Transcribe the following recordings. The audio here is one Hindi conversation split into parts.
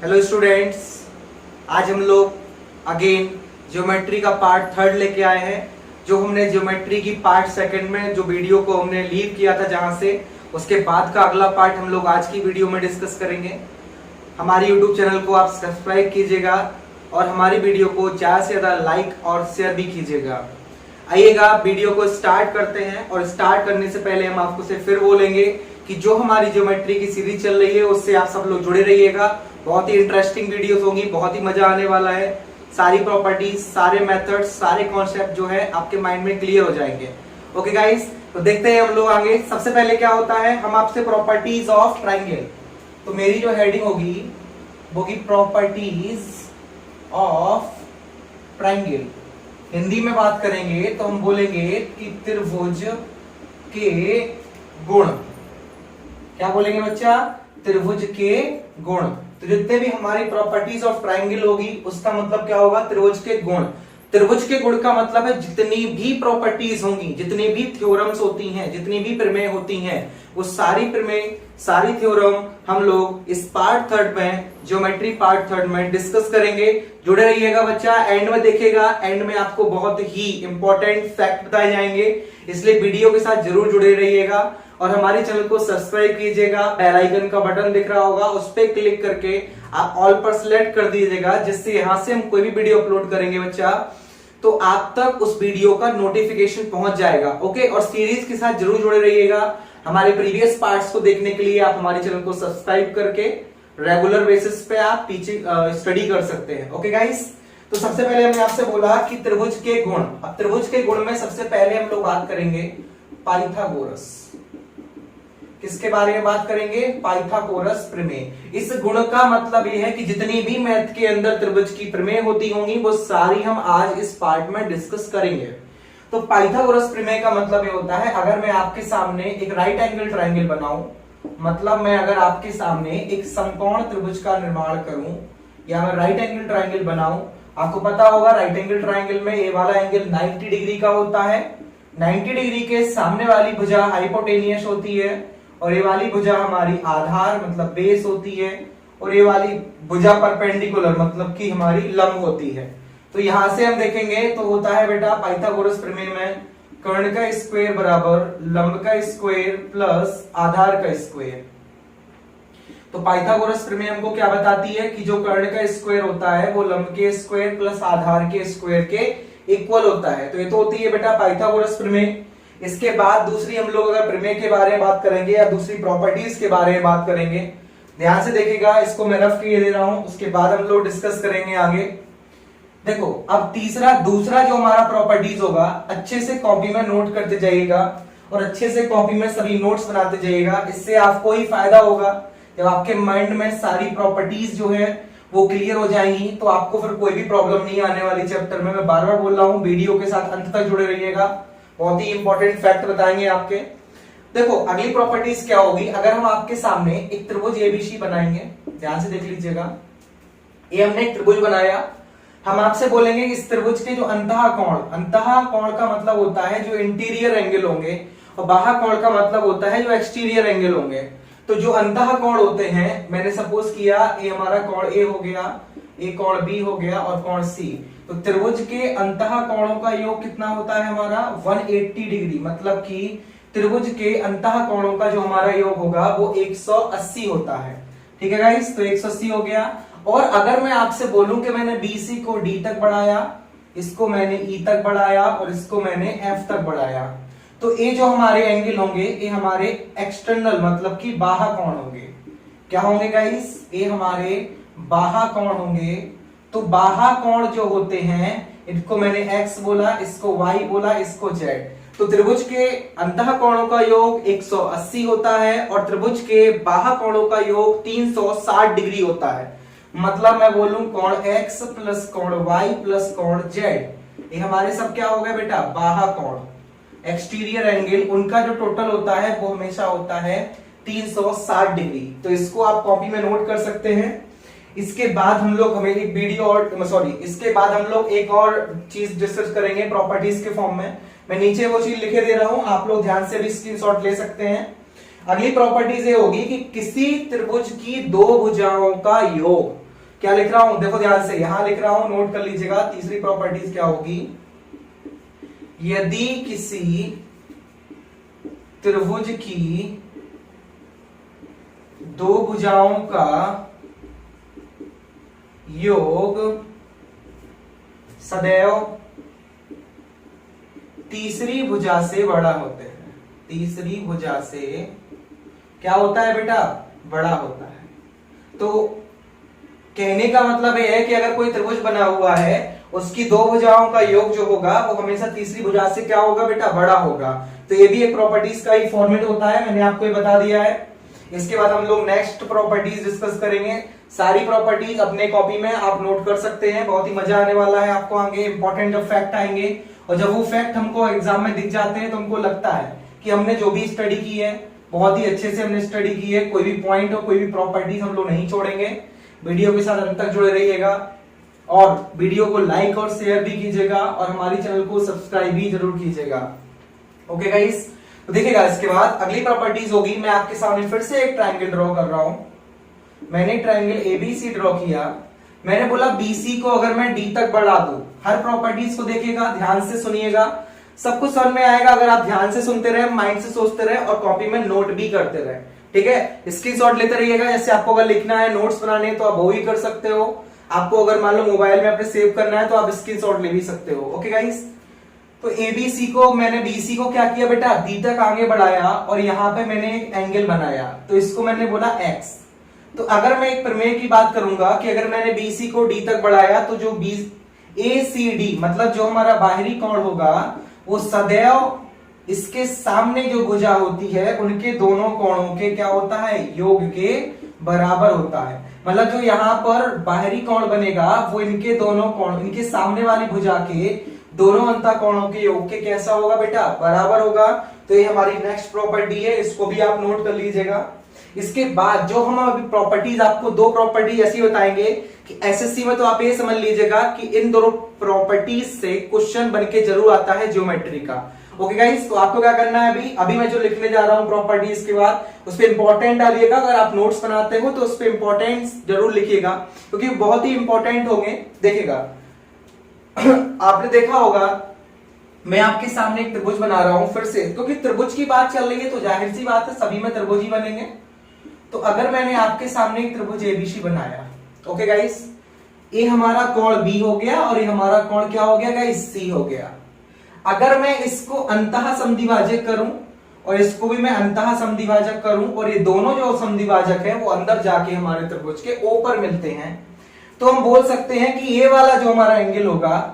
हेलो स्टूडेंट्स, आज हम लोग अगेन ज्योमेट्री का पार्ट थर्ड लेके आए हैं। जो हमने ज्योमेट्री की पार्ट सेकंड में जो वीडियो को हमने लीव किया था जहां से, उसके बाद का अगला पार्ट हम लोग आज की वीडियो में डिस्कस करेंगे। हमारी यूट्यूब चैनल को आप सब्सक्राइब कीजिएगा और हमारी वीडियो को ज्यादा से ज्यादा लाइक और शेयर भी कीजिएगा। आइएगा वीडियो को स्टार्ट करते हैं, और स्टार्ट करने से पहले हम आपको से फिर बोलेंगे कि जो हमारी ज्योमेट्री की सीरीज चल रही है उससे आप सब लोग जुड़े रहिएगा। बहुत ही इंटरेस्टिंग वीडियोस होंगी, बहुत ही मजा आने वाला है। सारी प्रॉपर्टीज, सारे मेथड्स, सारे कॉन्सेप्ट जो है आपके माइंड में क्लियर हो जाएंगे। ओके गाइस, तो देखते हैं हम लोग आगे। सबसे पहले क्या होता है, हम आपसे प्रॉपर्टीज ऑफ ट्राइंगल, तो मेरी जो हेडिंग होगी वो की प्रॉपर्टीज ऑफ ट्राइंगल। हिंदी में बात करेंगे तो हम बोलेंगे कि त्रिभुज के गुण। क्या बोलेंगे बच्चा? त्रिभुज के गुण। तो जितने भी हमारी प्रॉपर्टीज ऑफ ट्राइंगल होगी उसका मतलब क्या होगा? त्रिभुज के गुण। त्रिभुज के गुण का मतलब है जितनी भी प्रॉपर्टीज होंगी, जितनी भी थ्योरम्स होती हैं, जितनी भी प्रमेय होती हैं, वो सारी प्रमेय, सारी थ्योरम हम लोग इस पार्ट थर्ड में, ज्योमेट्री पार्ट थर्ड में डिस्कस करेंगे। जुड़े रहिएगा बच्चा, एंड में देखिएगा। एंड में आपको बहुत ही इंपॉर्टेंट फैक्ट बताए जाएंगे, इसलिए वीडियो के साथ जरूर जुड़े रहिएगा। और हमारे चैनल को सब्सक्राइब कीजिएगा। बेल आइकन का बटन दिख रहा होगा, उस पर क्लिक करके आप ऑल पर सिलेक्ट कर दीजिएगा, जिससे यहां से हम कोई भी वीडियो अपलोड करेंगे बच्चा तो आप तक उस वीडियो का नोटिफिकेशन पहुंच जाएगा। ओके, और सीरीज के साथ जरूर जुड़े रहिएगा। हमारे प्रीवियस पार्ट्स को देखने के लिए आप हमारे चैनल को सब्सक्राइब करके रेगुलर बेसिस पे आप पीछे स्टडी कर सकते हैं। ओके गाइस, तो सबसे पहले हमने आपसे बोला कि त्रिभुज के गुण। अब त्रिभुज के गुण में सबसे पहले हम लोग बात करेंगे पाइथागोरस। किसके बारे में बात करेंगे? पाइथागोरस प्रमेय। इस गुण का मतलब यह है कि जितनी भी मैथ के अंदर त्रिभुज की प्रमेय होती होंगी वो सारी हम आज इस पार्ट में डिस्कस करेंगे। तो पाइथागोरस प्रमेय का मतलब ये होता है, अगर मैं आपके सामने एक राइट एंगल ट्राइंगल बनाऊं, मतलब मैं अगर आपके सामने एक समकोण त्रिभुज का निर्माण करूं या मैं राइट एंगल ट्राइंगल बनाऊं, आपको पता होगा राइट एंगल ट्राइंगल में ये वाला एंगल 90 डिग्री का होता है। 90 डिग्री के सामने वाली भुजा हाइपोटेनियस होती है, और ये वाली भुजा हमारी आधार मतलब बेस होती है, और ये वाली भुजा परपेंडिकुलर मतलब कि हमारी लंब होती है। तो यहां से हम देखेंगे तो होता है बेटा पाइथागोरस प्रमेय में कर्ण का स्क्वायर बराबर लंब का स्क्वायर प्लस आधार का स्क्वायर। तो पाइथागोरस प्रमेय हमको क्या बताती है कि जो कर्ण का स्क्वायर होता है वो लंब के स्क्वायर प्लस आधार के स्क्वायर के इक्वल होता है। तो ये तो होती है बेटा पाइथागोरस प्रमेय। इसके बाद दूसरी हम लोग अगर प्रमेय के बारे में बात करेंगे या दूसरी प्रॉपर्टीज के बारे में बात करेंगे, ध्यान से देखिएगा, इसको मैं रफ किए दे रहा हूं, उसके बाद हम लोग डिस्कस करेंगे आगे। देखो, अब दूसरा जो हमारा प्रॉपर्टीज होगा, अच्छे से कॉपी में नोट करते जाइएगा और अच्छे से कॉपी में सभी नोट्स बनाते जाइएगा। इससे आपको ही फायदा होगा। जब आपके माइंड में सारी प्रॉपर्टीज जो है वो क्लियर हो जाएंगी तो आपको फिर कोई भी प्रॉब्लम नहीं आने वाली चैप्टर में। मैं बार बार बोल रहा हूँ, वीडियो के साथ अंत तक जुड़े रहिएगा, बहुत ही इंपॉर्टेंट फैक्ट बताएंगे आपके। देखो, अगली प्रॉपर्टीज क्या होगी, अगर हम आपके सामने एक त्रिभुज एबीसी बनाएंगे, ध्यान से देख लीजिएगा। ये हमने एक त्रिभुज बनाया, हम आपसे बोलेंगे इस त्रिभुज के जो अंतः कोण का मतलब होता है जो इंटीरियर एंगल होंगे, और बाह्य कोण का मतलब होता है जो एक्सटीरियर एंगल होंगे। तो जो अंतः कोण होते हैं, मैंने सपोज किया ये हमारा कोण ए हो गया, ये कोण बी हो गया और कोण सी। तो त्रिभुज के अंतः कोणों का योग कितना होता है हमारा? 180 डिग्री, मतलब कि त्रिभुज के अंतः कोणों का जो हमारा योग होगा वो 180 होता है। ठीक है गाइस, तो 180 हो गया। और अगर मैं आपसे बोलूं कि मैंने बीसी को डी तक बढ़ाया, इसको मैंने ई तक बढ़ाया और इसको मैंने एफ तक बढ़ाया, तो ये जो हमारे एंगल होंगे ये हमारे एक्सटर्नल मतलब कि बाह्य कोण होंगे। क्या होंगे गाइस? ये हमारे बाह्य कोण होंगे। तो बाह्य कोण जो होते हैं इनको मैंने x बोला, इसको y बोला, इसको z। तो त्रिभुज के अंतः कोणों का योग 180 होता है और त्रिभुज के बाह्य कोणों का योग 360 डिग्री होता है। मतलब मैं बोलूं कोण x प्लस कोण y प्लस कोण z, ये हमारे सब क्या हो गए बेटा? बाह्य कोण, एक्सटीरियर एंगल। उनका जो टोटल होता है वो हमेशा होता है 360 डिग्री। तो इसको आप कॉपी में नोट कर सकते हैं। इसके बाद हम लोग इसके बाद हम लोग एक और चीज डिस्कस करेंगे प्रॉपर्टीज के फॉर्म में। मैं नीचे वो चीज लिखे दे रहा हूं, आप लोग ध्यान से भी स्क्रीनशॉट ले सकते हैं। अगली प्रॉपर्टीज ये होगी कि किसी त्रिभुज की दो भुजाओं का योग, क्या लिख रहा हूं, देखो ध्यान से, यहां लिख रहा हूं, नोट कर लीजिएगा। तीसरी प्रॉपर्टीज क्या होगी, यदि किसी त्रिभुज की दो भुजाओं का योग सदैव तीसरी भुजा से बड़ा होते हैं। तीसरी भुजा से क्या होता है बेटा, बड़ा होता है। तो कहने का मतलब यह है कि अगर कोई त्रिभुज बना हुआ है, उसकी दो भुजाओं का योग जो होगा वो हमेशा तीसरी भुजा से क्या होगा बेटा, बड़ा होगा। तो ये भी एक प्रॉपर्टीज का ही फॉर्मेट होता है, मैंने आपको ये बता दिया है। इसके बाद हम लोग नेक्स्ट प्रॉपर्टीज डिस्कस करेंगे। सारी प्रॉपर्टीज अपने कॉपी में आप नोट कर सकते हैं, बहुत ही मजा आने वाला है आपको। आगे इंपॉर्टेंट जब फैक्ट आएंगे और जब वो फैक्ट हमको एग्जाम में दिख जाते हैं तो हमको लगता है कि हमने जो भी स्टडी की है बहुत ही अच्छे से हमने स्टडी की है, कोई भी पॉइंट और कोई भी प्रॉपर्टीज हम लोग नहीं छोड़ेंगे। वीडियो के साथ अंत तक जुड़े रहिएगा और वीडियो को लाइक और शेयर भी कीजिएगा और हमारी चैनल को सब्सक्राइब भी जरूर कीजिएगा। ओके गाइस, तो देखिएगा इसके बाद अगली प्रॉपर्टीज होगी। मैं आपके सामने फिर से एक ट्रायंगल ड्रॉ कर रहा हूं। मैंने ट्रायंगल एबीसी ड्रॉ किया, मैंने बोला बीसी को अगर मैं डी तक बढ़ा दूं, हर प्रॉपर्टीज को देखिएगा, ध्यान से सुनिएगा, सब कुछ समझ में आएगा अगर आप ध्यान से सुनते रहे, माइंड से सोचते रहे और कॉपी में नोट भी करते रहे। ठीक है, स्क्रीनशॉट लेते रहिएगा। जैसे आपको अगर लिखना है, नोट्स बनाने हैं तो आप वो ही कर सकते हो। आपको अगर मान लो मोबाइल में अपने सेव करना है तो आप स्क्रीनशॉट ले भी सकते हो। ओके गाइस, तो एबीसी को मैंने बीसी को क्या किया बेटा, डी तक आगे बढ़ाया और यहाँ पे मैंने एक एंगल बनाया, तो इसको मैंने बोला एक्स। तो अगर मैं एक प्रमेय की बात करूंगा कि अगर मैंने बीसी को डी तक बढ़ाया तो जो एसीडी मतलब जो हमारा बाहरी कोण होगा वो सदैव इसके सामने जो भुजा होती है उनके दोनों कोणों के क्या होता है, योग के बराबर होता है। मतलब जो यहाँ पर बाहरी कोण बनेगा वो इनके दोनों कोण, इनके सामने वाली भुजा के दोनों अंतः कोणों के योग के कैसा होगा बेटा, बराबर होगा। तो ये हमारी नेक्स्ट प्रॉपर्टी है, इसको भी आप नोट कर लीजिएगा। इसके बाद जो हम अभी प्रॉपर्टीज, आपको दो प्रॉपर्टी ऐसी बताएंगे कि एसएससी में तो आप ये समझ लीजिएगा कि इन दोनों प्रॉपर्टीज से क्वेश्चन बनके जरूर आता है ज्योमेट्री का। ओके गाइस, तो आपको क्या करना है, अभी मैं जो लिखने जा रहा हूं प्रॉपर्टीज के बाद उस पर इंपॉर्टेंट डालिएगा। अगर आप नोट्स बनाते हो तो उस पर इंपॉर्टेंट जरूर लिखिएगा क्योंकि बहुत ही इंपॉर्टेंट होंगे। देखिएगा आपने देखा होगा मैं आपके सामने एक त्रिभुज बना रहा हूं फिर से, क्योंकि त्रिभुज की बात चल रही है तो जाहिर सी बात है सभी में त्रिभुज ही बनेंगे। तो अगर मैंने आपके सामने एक त्रिभुज एबीसी बनाया, ओके गाइस, ये हमारा कोण बी हो गया और ये हमारा कोण क्या हो गया गाइस, सी हो गया। अगर मैं इसको अंतः समद्विभाजक करूं और इसको भी मैं अंतः समद्विभाजक करूं और ये दोनों जो समद्विभाजक है वो अंदर जाके हमारे त्रिभुज के ऊपर मिलते हैं, तो हम बोल सकते हैं कि ये वाला जो हमारा एंगल होगा,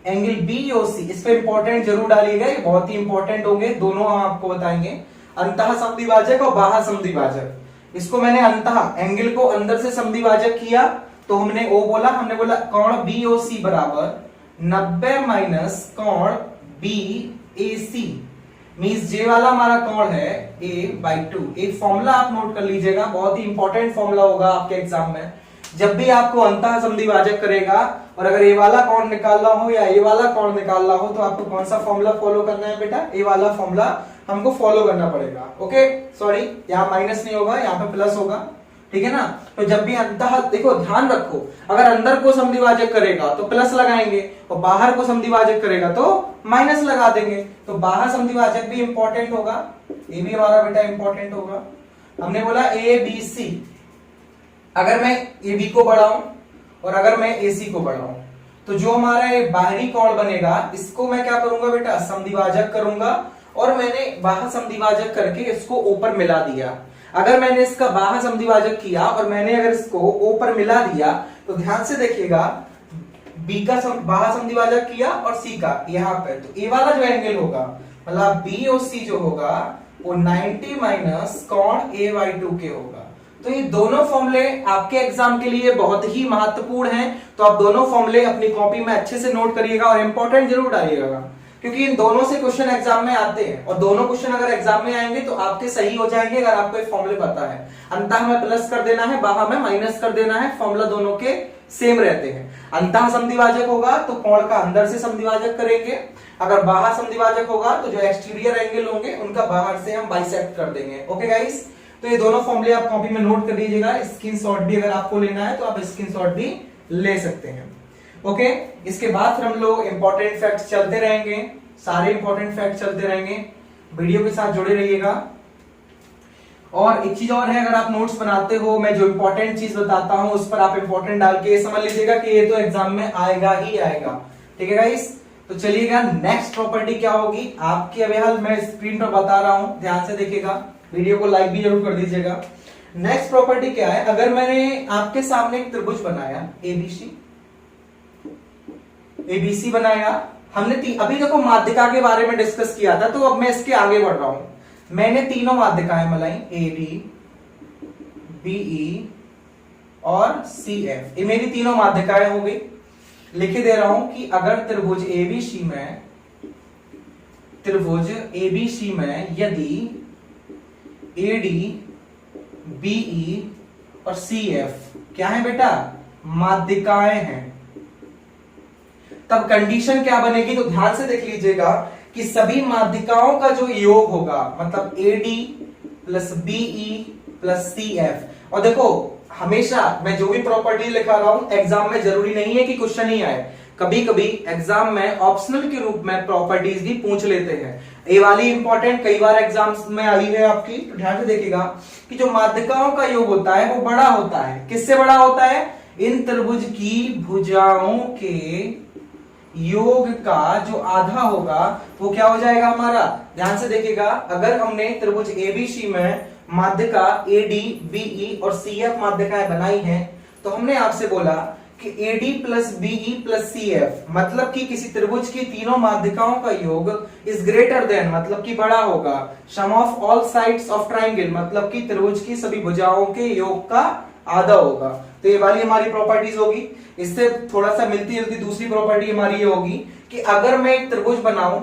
एंगल बीओसी, इस पे इंपॉर्टेंट जरूर डालिएगा, ये बहुत ही इंपॉर्टेंट होंगे दोनों, हम आपको बताएंगे। अंतः समद्विभाजक और बाह्य समद्विभाजक, इसको मैंने अंतः एंगल को अंदर से समद्विभाजक किया तो हमने ओ बोला, हमने बोला कोण बीओसी बराबर 90 माइनस कोण बीएसी, मींस जे वाला हमारा कोण है a/2। एक फॉर्मूला आप नोट कर लीजिएगा, बहुत ही इंपॉर्टेंट फॉर्मूला होगा आपके एग्जाम में। जब भी आपको अंतः समद्विभाजक करेगा और अगर ए वाला कोण निकालना हो या ए वाला कोण निकालना हो तो आपको कौन सा फॉर्मूला फॉलो करना है बेटा, ए वाला फॉर्मूला हमको फॉलो करना पड़ेगा। ओके, सॉरी यहाँ माइनस नहीं होगा, यहाँ पे प्लस होगा, ठीक है ना। तो जब भी अंतः, देखो ध्यान रखो, अगर अंदर को समद्विभाजक करेगा तो प्लस लगाएंगे और बाहर को समद्विभाजक करेगा तो माइनस लगा देंगे। तो बाहर समद्विभाजक भी इंपॉर्टेंट होगा, ये भी हमारा बेटा इंपॉर्टेंट होगा। हमने बोला ए बी सी, अगर मैं ए बी को बढ़ाऊं और अगर मैं ए सी को बढ़ाऊं तो जो हमारा ये बाहरी कोण बनेगा इसको मैं क्या करूंगा बेटा, समद्विभाजक करूंगा और मैंने बाह्य समद्विभाजक करके इसको ऊपर मिला दिया। अगर मैंने इसका बाह्य समद्विभाजक किया और मैंने अगर इसको ऊपर मिला दिया तो ध्यान से देखिएगा, बी का बाह्य समद्विभाजक किया और सी का यहाँ पे, तो ए वाला जो एंगल होगा मतलब बी और सी जो होगा वो 90 माइनस कोण a/2 के होगा। तो ये दोनों फॉर्मूले आपके एग्जाम के लिए बहुत ही महत्वपूर्ण हैं, तो आप दोनों फॉर्मूले अपनी कॉपी में अच्छे से नोट करिएगा और इंपॉर्टेंट जरूर डालिएगा क्योंकि इन दोनों से क्वेश्चन एग्जाम में आते हैं और दोनों क्वेश्चन अगर एग्जाम में आएंगे तो आपके सही हो जाएंगे अगर आपको ये फॉर्मूले पता है। अंतः में प्लस कर देना है, बाह्य में माइनस कर देना है, फॉर्मूला दोनों के सेम रहते हैं। अंतः समद्विभाजक होगा तो कोण का अंदर से समद्विभाजक करेंगे, अगर बाह्य समद्विभाजक होगा तो जो एक्सटीरियर एंगल होंगे उनका बाहर से हम बाइसेक्ट कर देंगे। ओके गाइस, तो ये दोनों फॉर्मूले आप कॉपी में नोट कर लीजिएगा, स्क्रीनशॉट भी अगर आपको लेना है तो आप स्क्रीनशॉट भी ले सकते हैं। ओके, इसके बाद फिर हम लोग इंपॉर्टेंट फैक्ट्स चलते रहेंगे, सारे इंपॉर्टेंट फैक्ट चलते रहेंगे, वीडियो के साथ जुड़े रहिएगा। और एक चीज और है, अगर आप नोट्स बनाते हो, मैं जो इंपॉर्टेंट चीज बताता हूं उस पर आप इंपॉर्टेंट डाल के समझ लीजिएगा कि ये तो एग्जाम में आएगा ही आएगा। ठीक है गाइस, तो चलिएगा नेक्स्ट प्रॉपर्टी क्या होगी आपकी, अभी हाल मैं स्क्रीन पर बता रहा हूं, ध्यान से देखिएगा, वीडियो को लाइक भी जरूर कर दीजिएगा। नेक्स्ट प्रॉपर्टी क्या है, अगर मैंने आपके सामने एक त्रिभुज बनाया एबीसी बनाया, हमने अभी देखो माध्यिका के बारे में डिस्कस किया था, तो अब मैं इसके आगे बढ़ रहा हूं। मैंने तीनों माध्यिकाएं मलाई एडी, बीई और सीएफ, ये मेरी तीनों माध्यिकाएं हो गई। लिख दे रहा हूं कि अगर त्रिभुज एबीसी में यदि एडी, बीई और सीएफ क्या है बेटा, माध्यिकाएं हैं, तब कंडीशन क्या बनेगी, तो ध्यान से देख लीजिएगा कि सभी माध्यिकाओं का जो योग होगा, मतलब AD plus BE plus CF. और देखो हमेशा मैं जो भी प्रॉपर्टी लिखा रहा हूं एग्जाम में जरूरी नहीं है कि क्वेश्चन ही आए, कभी कभी एग्जाम में ऑप्शनल के रूप में प्रॉपर्टीज भी पूछ लेते हैं। ये वाली इंपॉर्टेंट कई बार एग्जाम्स में आई है आपकी, तो ध्यान से देखिएगा कि जो माध्यिकाओं का योग होता है वो बड़ा होता है। किससे बड़ा होता है, इन त्रिभुज की भुजाओं के योग का जो आधा होगा वो क्या हो जाएगा हमारा, ध्यान से देखिएगा। अगर हमने त्रिभुज एबीसी में माध्यिका एडी, बीई और सीएफ माध्यिकाएं बनाई हैं, तो हमने आपसे बोला कि AD plus BE plus CF मतलब कि किसी त्रिभुज की तीनों माध्यिकाओं का योग इज ग्रेटर देन, मतलब कि बड़ा होगा, sum of all sides of triangle मतलब कि त्रिभुज की सभी भुजाओं के योग का आधा होगा। तो ये वाली हमारी प्रॉपर्टीज होगी। इससे थोड़ा सा मिलती जुलती दूसरी प्रॉपर्टी हमारी ये होगी कि अगर मैं एक त्रिभुज बनाऊं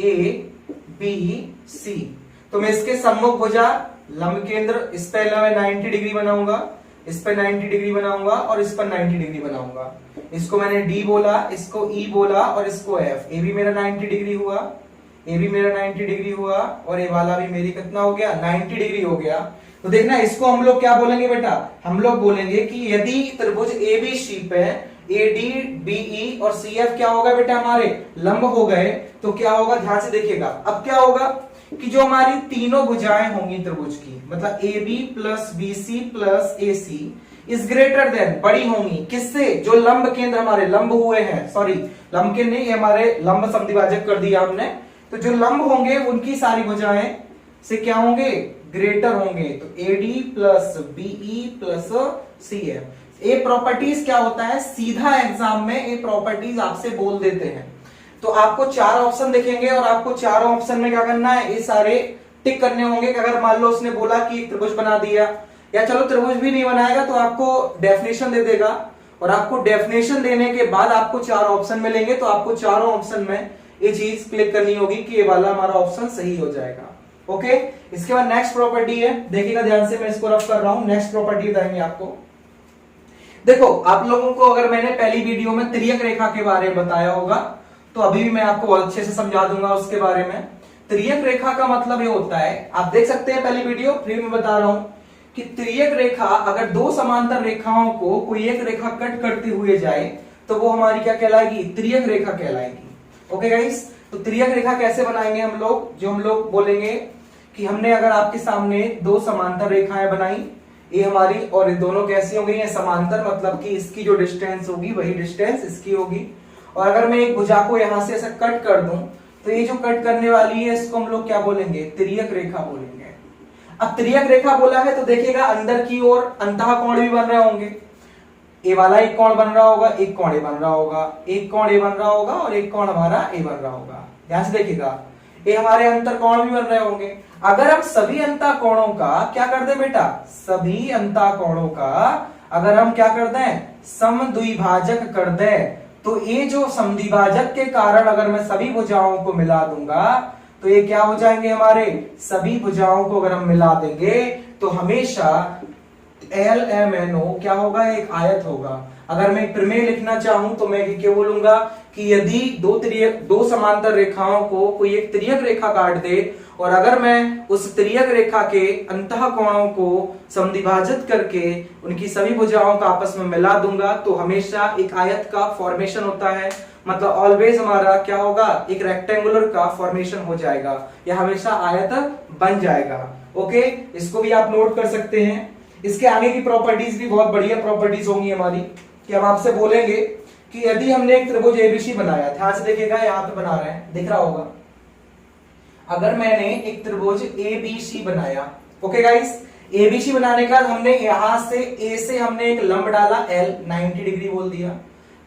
ए बी सी, तो मैं इसके सम्मुख भुजा लंब केंद्र, इस पर मैं 90 डिग्री बनाऊंगा, इस पर 90 डिग्री बनाऊंगा और इस पर 90 डिग्री बनाऊंगा। इसको मैंने डी बोला, इसको ई बोला और इसको एफ। ए भी मेरा 90 डिग्री हुआ, ए भी मेरा 90 डिग्री हुआ और ये वाला भी मेरी कितना हो गया, 90 डिग्री हो गया। तो देखना इसको हम लोग क्या बोलेंगे बेटा, हम लोग बोलेंगे कि यदि त्रिभुज एबीसी पे एडी, बीई और सीएफ क्या होगा बेटा, हमारे लंब हो गए, तो क्या होगा, ध्यान से देखिएगा। अब क्या होगा कि जो हमारी तीनों भुजाएं होंगी त्रिभुज की, मतलब A B plus B C plus A C is greater than, बड़ी होंगी, किससे, जो लंब केंद्र हमारे लंब हुए हैं, सॉरी लंब केंद्र नहीं, हमारे लंब समद्विभाजक कर दिया हमने, तो जो लंब होंगे उनकी सारी भुजाएं से क्या होंगे, ग्रेटर होंगे। तो AD plus BE plus CF. ये प्रॉपर्टीज क्या होता है, सीधा एग्जाम में ये प्रॉपर्टीज आपसे बोल देते हैं। तो आपको चार ऑप्शन दिखेंगे और आपको चारों ऑप्शन में क्या करना है, ये सारे टिक करने होंगे कि अगर मान लो उसने बोला कि त्रिभुज बना दिया, या चलो त्रिभुज भी नहीं बनाएगा तो आपको डेफिनेशन दे देगा, और आपको डेफिनेशन देने के बाद आपको चार ऑप्शन मिलेंगे, तो आपको चारों ऑप्शन में ये चीज क्लिक करनी होगी कि ये वाला हमारा ऑप्शन सही हो जाएगा। ओके, इसके बाद नेक्स्ट प्रॉपर्टी है, देखिएगा ध्यान से, मैं इसको रफ कर रहा हूं, नेक्स्ट प्रॉपर्टी बताएंगे आपको। देखो आप लोगों को अगर मैंने पहली वीडियो में तिर्यक रेखा के बारे में बताया होगा, तो अभी भी मैं आपको बहुत अच्छे से समझा दूंगा उसके बारे में। तिर्यक रेखा का मतलब ये होता है, आप देख सकते हैं पहली वीडियो, फिर मैं बता रहा हूं कि तिर्यक रेखा अगर दो समांतर रेखाओं को कोई एक रेखा कट करते हुए जाए तो वो हमारी क्या कहलाएगी, तिर्यक रेखा कहलाएगी। ओके गाइस, तो तिर्यक रेखा कैसे बनाएंगे हम लोग, जो हम लोग बोलेंगे कि हमने अगर आपके सामने दो समांतर रेखाएं बनाई, ये हमारी, और ये दोनों कैसी हो गई है, समांतर, मतलब कि इसकी जो डिस्टेंस होगी वही डिस्टेंस इसकी होगी। और अगर मैं एक भुजा को यहां से ऐसा कट कर दूं, तो ये जो कट करने वाली है इसको हम लोग क्या बोलेंगे, तिर्यक रेखा बोलेंगे। अब तिर्यक रेखा बोला है तो देखिएगा अंदर की ओर अंतः कोण भी बन रहे होंगे, ए वाला एक कोण बन रहा होगा, एक कोण ए बन रहा होगा, एक कोण ए बन रहा होगा और एक कोण हमारा ए बन रहा होगा। ध्यान से देखिएगा, ये हमारे अंतर कोण भी बन रहे होंगे। अगर हम सभी अंतः कोणों का क्या कर दें बेटा, सभी अंतः कोणों का अगर हम क्या कर दें, समद्विभाजक कर दें, तो ये जो समद्विभाजक के कारण अगर मैं सभी भुजाओं को मिला दूंगा तो ये क्या हो जाएंगे, हमारे सभी भुजाओं को अगर हम मिला देंगे तो हमेशा LMNO क्या होगा, एक आयत होगा। अगर मैं प्रमेय लिखना चाहूं तो मैं क्या बोलूंगा कि यदि दो समांतर रेखाओं को कोई एक तिर्यक रेखा काट दे और अगर मैं उस तिर्यक रेखा के अंतः कोणों को समद्विभाजित करके उनकी सभी भुजाओं का आपस में मिला दूंगा तो हमेशा एक आयत का फॉर्मेशन होता है, मतलब ऑलवेज हमारा क्या होगा, एक रेक्टेंगुलर का फॉर्मेशन हो जाएगा या हमेशा आयत बन जाएगा। ओके, इसको भी आप नोट कर सकते हैं। इसके आगे की प्रॉपर्टीज भी बहुत बढ़िया प्रॉपर्टीज होंगी हमारी, कि हम आपसे बोलेंगे कि यदि हमने एक त्रिभुज एबीसी बनाया, ध्यान से देखिएगा, यहाँ पे बना रहे हैं, दिख रहा होगा, अगर मैंने एक त्रिभुज एबीसी बनाया, ओके गाइस, एबीसी बनाने के बाद हमने यहां से ए से हमने एक लंब डाला L 90 डिग्री बोल दिया,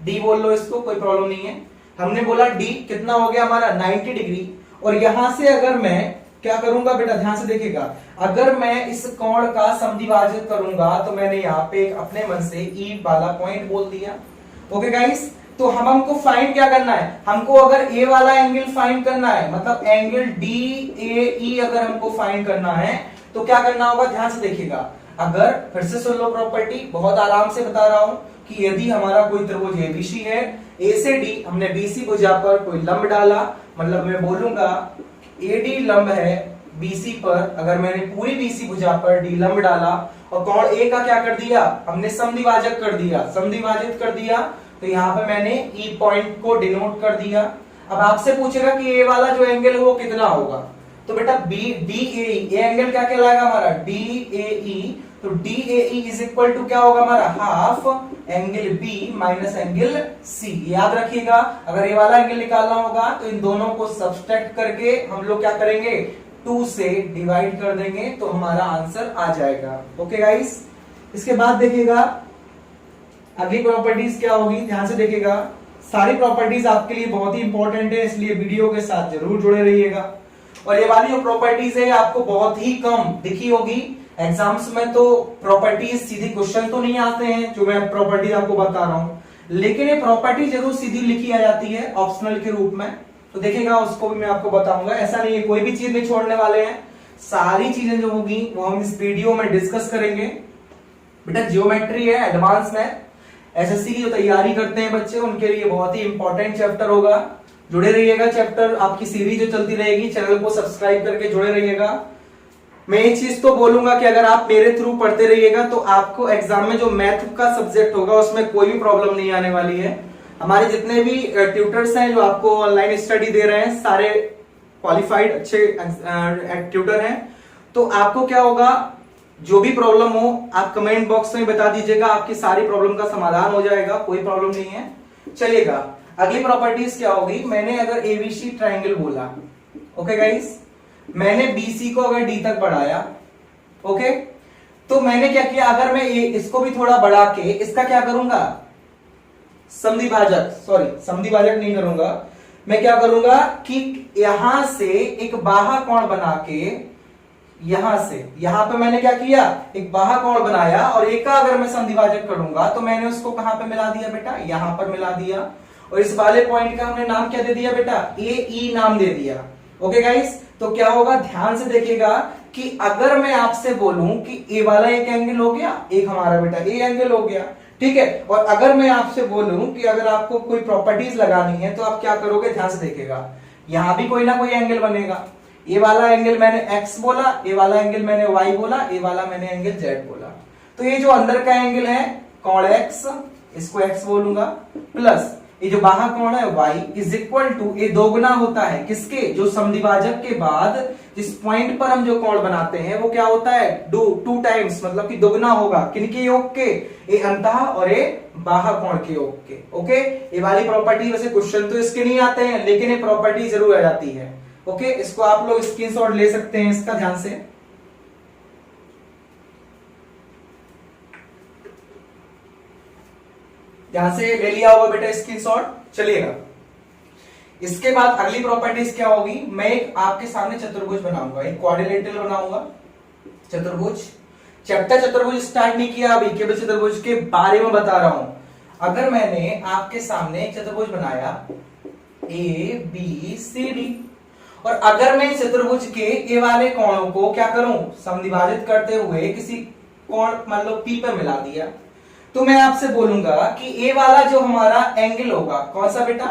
D बोल लो इसको, कोई प्रॉब्लम नहीं है। हमने बोला D कितना हो गया हमारा 90 डिग्री, और यहां से अगर मैं क्या करूंगा बेटा, ध्यान से देखिएगा, अगर मैं इस कोण का समद्विभाजित करूंगा तो मैंने यहाँ पे एक अपने मन से E वाला पॉइंट बोल दिया। ओके गाइस, तो हमको फाइंड क्या करना है, हमको अगर ए वाला एंगल फाइंड करना है, मतलब एंगल DAE अगर हमको फाइंड करना है तो क्या करना होगा, ध्यान से देखिएगा। अगर फिर से सुन लो प्रॉपर्टी, बहुत आराम से बता रहा हूं कि यदि हमारा कोई त्रिभुज एबीसी है, ए से डी हमने बीसी भुजा पर कोई लंब डाला, मतलब मैं बोलूंगा AD लंब है BC पर, अगर मैंने पूरी BC भुजा पर D लंब डाला और कोण A का क्या कर दिया, हमने समद्विभाजक कर दिया, समद्विभाजित कर दिया, तो यहाँ पे मैंने E पॉइंट को डिनोट कर दिया। अब आपसे पूछेगा कि A वाला जो एंगल है वो कितना होगा, तो बेटा DAE, ये एंगल क्या कहलाएगा हमारा DAE, तो DAE इज इक्वल टू क्या होगा हमारा, half angle B minus angle C। याद रखिएगा, अगर ये वाला एंगल निकालना होगा तो इन दोनों को सब्सट्रैक्ट करके हम लोग क्या करेंगे, 2 से डिवाइड कर देंगे तो हमारा आंसर आ जाएगा। ओके गाइस, इसके बाद देखिएगा अगली प्रॉपर्टीज क्या होगी, ध्यान से देखिएगा, सारी प्रॉपर्टीज आपके लिए बहुत ही इंपॉर्टेंट है, इसलिए वीडियो के साथ जरूर जुड़े रहिएगा। और ये वाली जो प्रॉपर्टीज है आपको बहुत ही कम दिखी होगी, एग्जाम्स में तो प्रॉपर्टीज सीधी क्वेश्चन तो नहीं आते हैं जो मैं प्रॉपर्टीज आपको बता रहा हूं, लेकिन ये प्रॉपर्टी जरूर सीधी लिखी आ जाती है ऑप्शनल के रूप में, तो देखिएगा उसको भी मैं आपको बताऊंगा। ऐसा नहीं है, कोई भी चीज नहीं छोड़ने वाले हैं, सारी चीजें जो होगी वो हम इस वीडियो में डिस्कस करेंगे। बेटा ज्योमेट्री है, एडवांस मैथ, एसएससी की जो तैयारी करते हैं बच्चे उनके लिए बहुत ही इंपॉर्टेंट चैप्टर होगा। जुड़े रहिएगा, चैप्टर आपकी सीरीज जो चलती रहेगी, चैनल को सब्सक्राइब करके जुड़े रहिएगा। मैं एक चीज तो बोलूंगा कि अगर आप मेरे थ्रू पढ़ते रहिएगा तो आपको एग्जाम में जो मैथ का सब्जेक्ट होगा उसमें कोई भी प्रॉब्लम नहीं आने वाली है। हमारे जितने भी ट्यूटर्स हैं जो आपको ऑनलाइन स्टडी दे रहे हैं, सारे क्वालिफाइड अच्छे ट्यूटर हैं, तो आपको क्या होगा, जो भी प्रॉब्लम हो आप कमेंट बॉक्स में बता दीजिएगा, आपकी सारी प्रॉब्लम का समाधान हो जाएगा, कोई प्रॉब्लम नहीं है। चलिएगा, अगली प्रॉपर्टीज क्या होगी, मैंने अगर एबीसी ट्राइंगल बोला, ओके गाइस, मैंने बीसी को अगर डी तक बढ़ाया, ओके, तो मैंने क्या किया, अगर मैं इसको भी थोड़ा बढ़ा के इसका क्या करूंगा, समद्विभाजक, सॉरी समद्विभाजक नहीं करूंगा, मैं क्या करूंगा कि यहां से एक बाहा कोण बना के, यहां से यहां पे मैंने क्या किया, एक बाहा कोण बनाया, और एक का अगर मैं समद्विभाजक करूंगा तो मैंने उसको कहां पे मिला दिया बेटा, यहां पर मिला दिया, और इस वाले पॉइंट का हमने नाम क्या दे दिया बेटा, AE नाम दे दिया। ओके गाइस, तो क्या होगा, ध्यान से देखिएगा कि अगर मैं आपसे बोलूं कि ए वाला एक एंगल हो गया, एक हमारा बेटा ए एंगल हो गया, ठीक है, और अगर मैं आपसे बोलूं कि अगर आपको कोई प्रॉपर्टीज लगानी है तो आप क्या करोगे, ध्यान से देखिएगा, यहां भी कोई ना कोई एंगल बनेगा, ये वाला एंगल मैंने x बोला, ये वाला एंगल मैंने y बोला, ये वाला मैंने एंगल z बोला, तो ये जो अंदर का एंगल है कोण x, इसको x बोलूंगा, प्लस ये जो बाहर कोण है y इज इक्वल टू, ये दोगुना होता है किसके, जो समद्विभाजक के बाद जिस पॉइंट पर हम जो कोण बनाते हैं वो क्या होता है, 2 टाइम्स, मतलब कि दोगुना होगा किनके योग के, ये अंतः और ये बाह्य कोण के योग के। ओके, ये वाली प्रॉपर्टी, वैसे क्वेश्चन तो इसके नहीं आते हैं लेकिन ये प्रॉपर्टी जरूर आ जाती है। ओके, इसको आप लोग स्क्रीनशॉट ले सकते हैं इसका, ध्यान से ले लिया होगा बेटा स्क्रीनशॉट। चलिएगा, इसके बाद अगली प्रॉपर्टीज क्या होगी, मैं एक आपके सामने चतुर्भुज बनाऊंगा, एक क्वाड्रिलेटरल बनाऊंगा, चतुर्भुज, चैप्टर चतुर्भुज स्टार्ट नहीं किया अभी, केवल चतुर्भुज के बारे में बता रहा हूं। अगर मैंने आपके सामने एक चतुर्भुज बनाया ABCD, और अगर मैं चतुर्भुज के ए वाले कोणों को क्या करूं, समद्विभाजित करते हुए किसी कोण मान लो P पर मिला दिया, तो मैं आपसे बोलूंगा कि ए वाला जो हमारा एंगल होगा, कौन सा बेटा,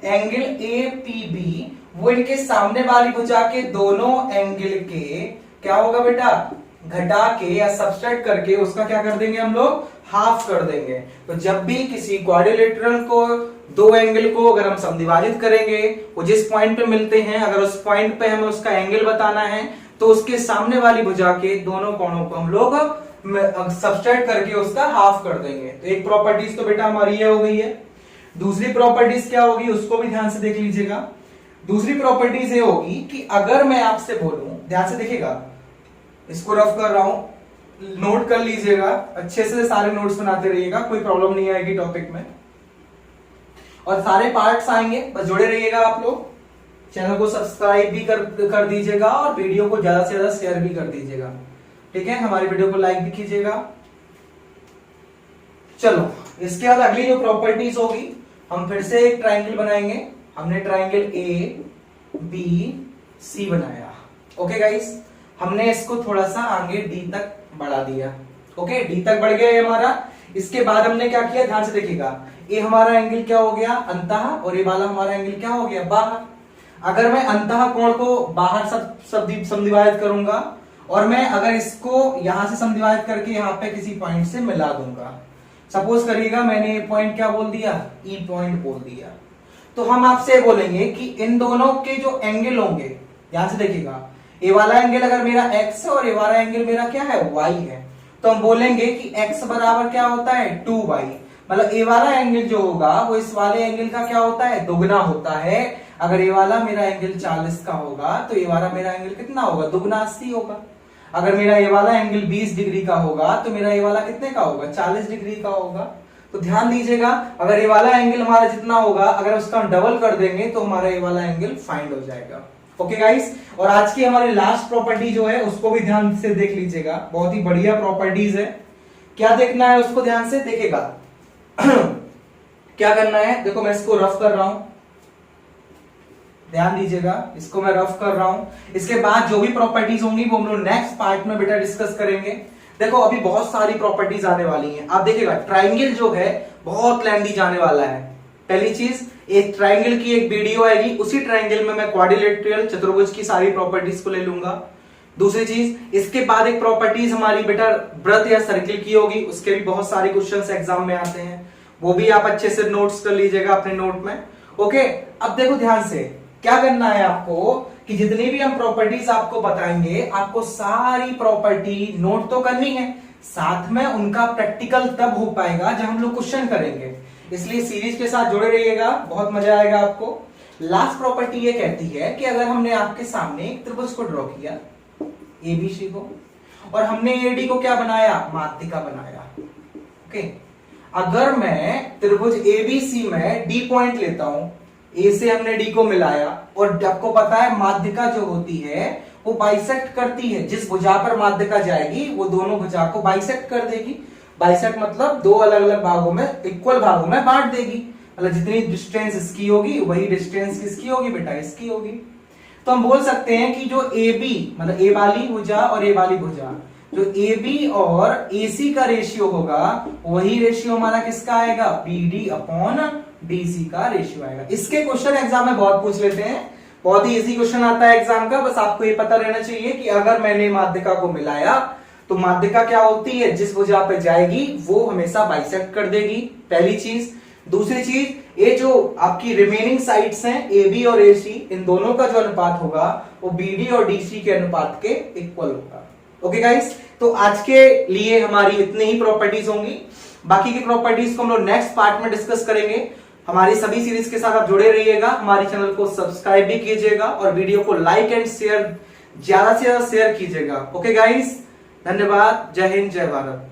एंगल ए पी बी, वो इनके सामने वाली भुजा के दोनों एंगल के क्या होगा बेटा, घटा के या सब्सट्रैक्ट करके उसका क्या कर देंगे हम लोग, हाफ कर देंगे। तो जब भी किसी क्वाड्रिलेटरल को दो एंगल को अगर हम समद्विभाजित करेंगे, वो जिस पॉइंट पे मिलते हैं, अगर उस पॉइंट पे हमें उसका एंगल बताना है तो उसके सामने वाली भुजा के दोनों कोणों को हम लोग सब्सट्रैक्ट करके उसका हाफ कर देंगे। तो एक प्रॉपर्टीज तो बेटा हमारी ये हो गई है। दूसरी प्रॉपर्टीज क्या होगी उसको भी ध्यान से देख लीजिएगा। दूसरी प्रॉपर्टीज ये होगी कि अगर मैं आपसे बोलूं, ध्यान से देखिएगा, इसको रफ कर रहा हूं, नोट कर लीजिएगा, अच्छे से सारे नोट्स बनाते रहिएगा, कोई प्रॉब्लम नहीं आएगी टॉपिक में और सारे पार्ट्स आएंगे, बस जुड़े रहिएगा आप लोग। चैनल को सब्सक्राइब भी कर दीजिएगा और वीडियो को ज्यादा से ज्यादा शेयर भी कर दीजिएगा, ठीक है। हमारी वीडियो को लाइक भी कीजिएगा। चलो इसके बाद अगली जो प्रॉपर्टीज होगी, हम फिर से एक ट्राइंगल बनाएंगे। हमने ट्राइंगल ए बी सी बनाया, ओके गाइस। हमने इसको थोड़ा सा आगे डी तक बढ़ा दिया, ओके, डी तक बढ़ गया ये हमारा। इसके बाद हमने क्या किया, ध्यान से देखिएगा, ये हमारा एंगल क्या हो गया, अंतः, और ये वाला हमारा एंगल क्या हो गया, बाहर। अगर मैं अंतः कोण को बाहर समद्विभाजित करूंगा और मैं अगर इसको यहां से समद्विभाजित करके यहां पे किसी पॉइंट से मिला दूंगा, सपोज करिएगा मैंने ये पॉइंट क्या बोल दिया, ई पॉइंट बोल दिया, तो हम आपसे बोलेंगे कि इन दोनों के जो एंगल होंगे, ध्यान से देखिएगा, ये वाला एंगल अगर मेरा x है और ये वाला एंगल मेरा क्या है, y है, तो हम बोलेंगे कि x बराबर क्या होता है, 2y। मतलब ये वाला एंगल जो होगा वो इस वाले एंगल का क्या होता है, दुगना होता है। अगर ये वाला मेरा एंगल 40 का होगा तो ये वाला मेरा एंगल कितना होगा, दुगना 80 होगा। अगर मेरा ये वाला एंगल 20 डिग्री का होगा तो मेरा ये वाला कितने का होगा, 40 डिग्री का होगा। तो ध्यान दीजिएगा, अगर ये वाला एंगल हमारा जितना होगा, अगर उसका हम डबल कर देंगे तो हमारा ये वाला एंगल फाइंड हो जाएगा, ओके गाइस। और आज की हमारी लास्ट प्रॉपर्टी जो है उसको भी ध्यान से देख लीजिएगा, बहुत ही बढ़िया प्रॉपर्टीज है। क्या देखना है उसको ध्यान से देखिएगा। क्या करना है, देखो मैं इसको रफ कर रहा हूं, ध्यान दीजिएगा, इसको मैं रफ कर रहा हूं। इसके बाद जो भी प्रॉपर्टीज होंगी वो हम लोग नेक्स्ट पार्ट में बेटा डिस्कस करेंगे। देखो अभी बहुत सारी प्रॉपर्टीज आने वाली हैं, आप देखिएगा ट्राइंगल जो है बहुत लेंथी जाने वाला है। पहली चीज, एक ट्राइंगल की एक वीडियो आएगी, उसी ट्राइंगल में मैं क्वाड्रिलेटरल चतुर्भुज की सारी प्रॉपर्टीज को ले लूंगा। दूसरी चीज, इसके बाद एक प्रॉपर्टीज हमारी बेटा वृत्त या सर्किल की होगी, उसके भी बहुत सारे क्वेश्चंस एग्जाम में आते हैं, वो भी आप अच्छे से नोट्स कर लीजिएगा अपने नोट में, ओके। अब देखो ध्यान से क्या करना है आपको कि जितनी भी हम प्रॉपर्टीज आपको बताएंगे, आपको सारी प्रॉपर्टी नोट तो करनी है, साथ में उनका प्रैक्टिकल तब हो पाएगा जब हम लोग क्वेश्चन करेंगे। इसलिए सीरीज के साथ जुड़े रहिएगा, बहुत मजा आएगा आपको। लास्ट प्रॉपर्टी ये कहती है कि अगर हमने आपके सामने एक त्रिभुज को ड्रॉ किया एबीसी को, और हमने एडी को क्या बनाया, माध्यिका बनाया, ओके। अगर मैं त्रिभुज एबीसी में डी पॉइंट लेता हूं, ए से हमने डी को मिलाया, और आपको पता है माध्यिका जो होती है वो बाइसेक्ट करती है, जिस भुजा पर माध्यिका जाएगी वो दोनों भुजा को बाइसेक्ट कर देगी। बाइसेक्ट मतलब दो अलग अलग भागों में, इक्वल भागों में बांट देगी। मतलब जितनी डिस्टेंस इसकी होगी वही डिस्टेंस किसकी होगी बेटा, इसकी होगी। तो हम बोल सकते हैं कि जो ए बी मतलब ए वाली भुजा और ए वाली भुजा, जो ए बी और ए सी का रेशियो होगा वही रेशियो हमारा किसका आएगा, B D upon D C का रेशियो आएगा। इसके क्वेश्चन एग्जाम में बहुत पूछ लेते हैं, बहुत ही इजी क्वेश्चन आता है एग्जाम का। बस आपको ये पता रहना चाहिए कि अगर मैंने माध्यिका को मिलाया तो माध्यिका क्या होती है, जिस भुजा पे जाएगी वो हमेशा बाइसेक्ट कर देगी, पहली चीज। दूसरी चीज, ये जो आपकी रिमेनिंग साइड्स हैं ए बी और ए सी, इन दोनों का जो अनुपात होगा वो बी डी और डी सी के अनुपात के इक्वल होगा, ओके गाइस। तो आज के लिए हमारी इतनी ही प्रॉपर्टीज होंगी, बाकी की प्रॉपर्टीज को हम लोग नेक्स्ट पार्ट में डिस्कस करेंगे। हमारी सभी सीरीज के साथ आप जुड़े रहिएगा, हमारे चैनल को सब्सक्राइब भी कीजिएगा और वीडियो को लाइक एंड शेयर ज्यादा से ज्यादा शेयर कीजिएगा, ओके गाइस। धन्यवाद, जय हिंद, जय भारत।